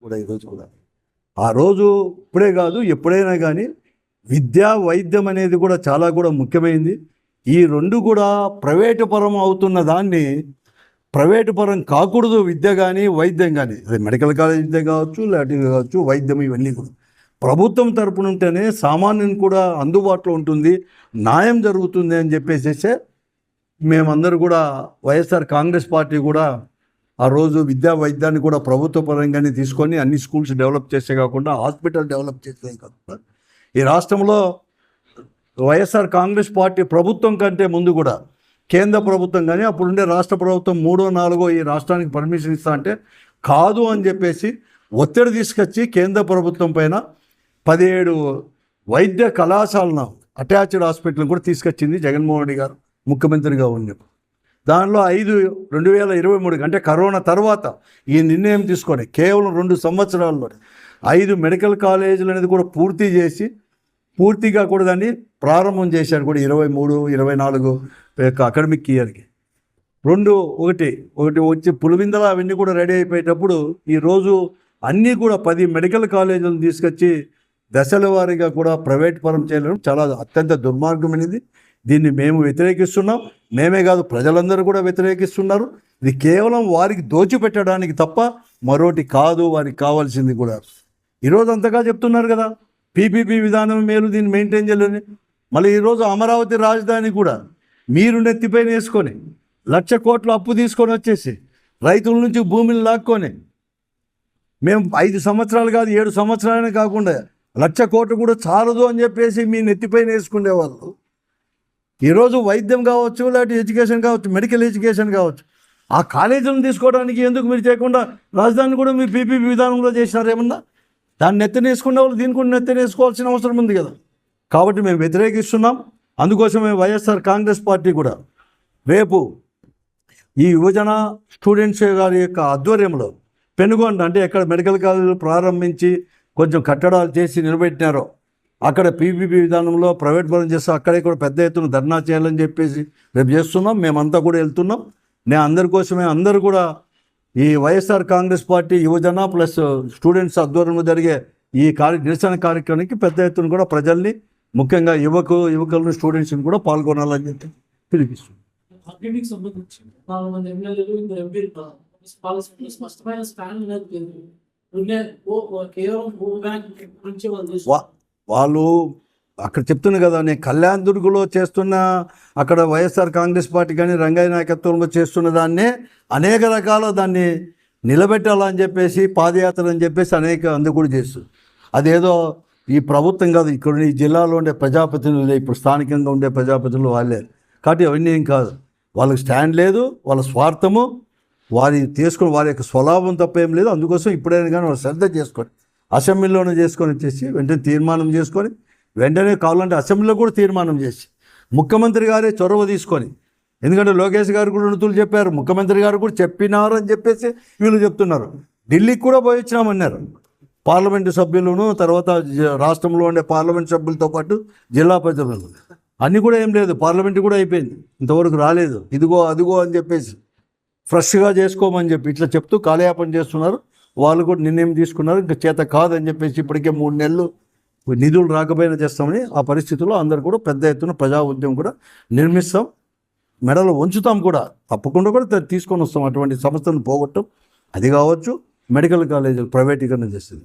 కూడా ఈరోజు కూడా ఆ రోజు ఇప్పుడే కాదు ఎప్పుడైనా కానీ విద్యా వైద్యం అనేది కూడా చాలా కూడా ముఖ్యమైనది. ఈ రెండు కూడా ప్రైవేటు పరం అవుతున్న దాన్ని ప్రైవేటు పరం కాకూడదు. విద్య కానీ వైద్యం కానీ, అది మెడికల్ కాలేజ్ విద్య కావచ్చు, లాంటివి కావచ్చు, వైద్యం ఇవన్నీ కూడా ప్రభుత్వం తరపున ఉంటేనే సామాన్యుని కూడా అందుబాటులో ఉంటుంది, న్యాయం జరుగుతుంది అని చెప్పేసేసే మేమందరూ కూడా వైఎస్ఆర్ కాంగ్రెస్ పార్టీ కూడా ఆ రోజు విద్యా వైద్యాన్ని కూడా ప్రభుత్వ పరంగానే తీసుకొని అన్ని స్కూల్స్ డెవలప్ చేసే కాకుండా హాస్పిటల్ డెవలప్ చేసే కాకుండా ఈ రాష్ట్రంలో వైఎస్ఆర్ కాంగ్రెస్ పార్టీ ప్రభుత్వం కంటే ముందు కూడా కేంద్ర ప్రభుత్వం కానీ అప్పుడుండే రాష్ట్ర ప్రభుత్వం 3వ 4వ ఈ రాష్ట్రానికి పర్మిషన్ ఇస్తా అంటే కాదు అని చెప్పేసి ఒత్తిడి తీసుకొచ్చి కేంద్ర ప్రభుత్వం పైన 17 వైద్య కళాశాలను అటాచ్డ్ హాస్పిటల్ కూడా తీసుకొచ్చింది జగన్మోహన్ రెడ్డి గారు ముఖ్యమంత్రిగా ఉన్నప్పుడు. దానిలో 2023 అంటే కరోనా తర్వాత ఈ నిర్ణయం తీసుకొని కేవలం 2 సంవత్సరాల్లో 5 మెడికల్ కాలేజీలు అనేది కూడా పూర్తిగా కూడా దాన్ని ప్రారంభం చేశారు కూడా 23-24 అకాడమిక్ ఇయర్కి. ఒకటి వచ్చి పులివిందల అవన్నీ కూడా రెడీ అయిపోయేటప్పుడు ఈరోజు అన్నీ కూడా 10 మెడికల్ కాలేజీలను తీసుకొచ్చి దశల వారీగా కూడా ప్రైవేట్ పరం చేయడం చాలా అత్యంత దుర్మార్గమైనది. దీన్ని మేము వ్యతిరేకిస్తున్నాం. మేమే కాదు, ప్రజలందరూ కూడా వ్యతిరేకిస్తున్నారు. ఇది కేవలం వారికి దోచిపెట్టడానికి తప్ప మరోటి కాదు. వారికి కావాల్సింది కూడా ఈరోజు అంతగా చెప్తున్నారు కదా, పీపీపీ విధానం మేలు, దీన్ని మెయింటైన్ చేయలేని. మళ్ళీ ఈరోజు అమరావతి రాజధాని కూడా మీరు నెత్తిపైన వేసుకొని 1,00,000 కోట్ల అప్పు తీసుకొని వచ్చేసి రైతుల నుంచి భూమిని లాక్కొని మేము 5 సంవత్సరాలు కాదు 7 సంవత్సరాలనే కాకుండా 1,00,000 కోట్లు కూడా చాలదు అని చెప్పేసి మీ నెత్తిపైన వేసుకునేవాళ్ళు. ఈరోజు వైద్యం కావచ్చు, లేకపోతే ఎడ్యుకేషన్ కావచ్చు, మెడికల్ ఎడ్యుకేషన్ కావచ్చు, ఆ కాలేజీలను తీసుకోవడానికి ఎందుకు మీరు చేయకుండా రాజధాని కూడా మీరు పీపీపీ విధానంలో చేసినారు? ఏమన్నా దాన్ని నెత్తనేసుకునే వాళ్ళు దీన్ని కూడా నెత్తనేసుకోవాల్సిన అవసరం ఉంది కదా. కాబట్టి మేము వ్యతిరేకిస్తున్నాం. అందుకోసమే వైఎస్ఆర్ కాంగ్రెస్ పార్టీ కూడా రేపు ఈ యువజన స్టూడెంట్స్ గారి యొక్క ఆధ్వర్యంలో పెనుగొండ అంటే ఎక్కడ మెడికల్ కాలేజీలు ప్రారంభించి కొంచెం కట్టడాలు చేసి నిలబెట్టినారో అక్కడ పీపీపీ విధానంలో ప్రైవేట్ పరం చేస్తూ అక్కడే కూడా పెద్ద ఎత్తున ధర్నా చేయాలని చెప్పేసి రేపు చేస్తున్నాం. మేమంతా కూడా వెళ్తున్నాం. నేను అందరి కోసమే అందరూ కూడా ఈ వైఎస్ఆర్ కాంగ్రెస్ పార్టీ యువజన ప్లస్ స్టూడెంట్స్ ఆధ్వర్యంలో జరిగే ఈ నిరసన కార్యక్రమానికి పెద్ద ఎత్తున కూడా ప్రజల్ని, ముఖ్యంగా యువకులను స్టూడెంట్స్ని కూడా పాల్గొనాలని చెప్పి పిలిపిస్తుంది. వాళ్ళు అక్కడ చెప్తున్నా కదా, నేను కళ్యాణ్ దుర్గులో చేస్తున్న అక్కడ వైఎస్ఆర్ కాంగ్రెస్ పార్టీ కానీ రంగయ్య నాయకత్వంలో చేస్తున్న దాన్నే అనేక రకాల దాన్ని నిలబెట్టాలని చెప్పేసి పాదయాత్ర అని చెప్పేసి అందుకు కూడా చేస్తుంది. అదేదో ఈ ప్రభుత్వం కాదు, ఇక్కడ ఈ జిల్లాలో ఉండే ప్రజాప్రతినిధులు, ఇప్పుడు స్థానికంగా ఉండే ప్రజాప్రతినిధులు వాళ్ళే. కాబట్టి అవన్నీ ఏం కాదు, వాళ్ళకి స్టాండ్ లేదు, వాళ్ళ స్వార్థము వారి తీసుకొని వారి యొక్క స్వలాభం తప్ప ఏం లేదు. అందుకోసం ఇప్పుడైనా కానీ వాళ్ళు శ్రద్ధ చేసుకొని అసెంబ్లీలోనే చేసుకొని వచ్చేసి వెంటనే తీర్మానం చేసుకొని వెంటనే కావాలంటే అసెంబ్లీలో కూడా తీర్మానం చేసి ముఖ్యమంత్రి గారే చొరవ తీసుకొని, ఎందుకంటే లోకేష్ గారు కూడా ఋతులు చెప్పారు, ముఖ్యమంత్రి గారు కూడా చెప్పినారు అని చెప్పేసి వీళ్ళు చెప్తున్నారు. ఢిల్లీకి కూడా పోయి వచ్చినామన్నారు పార్లమెంటు సభ్యులను, తర్వాత రాష్ట్రంలో ఉండే పార్లమెంట్ సభ్యులతో పాటు జిల్లా ప్రజలు అన్నీ కూడా ఏం లేదు, పార్లమెంట్ కూడా అయిపోయింది, ఇంతవరకు రాలేదు, ఇదిగో అదిగో అని చెప్పేసి ఫ్రెష్గా చేసుకోమని చెప్పి ఇట్లా చెప్తూ కాలయాపన చేస్తున్నారు. వాళ్ళు కూడా నిర్ణయం తీసుకున్నారు, ఇంకా చేత కాదని చెప్పేసి ఇప్పటికే 3 నెలలు నిధులు రాకపోయినా చేస్తామని. ఆ పరిస్థితుల్లో అందరూ కూడా పెద్ద ఎత్తున ప్రజా ఉద్యమం కూడా నిర్మిస్తాం, మెడలు ఉంచుతాం కూడా, తప్పకుండా కూడా తీసుకొని వస్తాం. అటువంటి సంస్థను పోగొట్టం, అది కావచ్చు మెడికల్ కాలేజీలు ప్రైవేటీకరణ చేస్తుంది.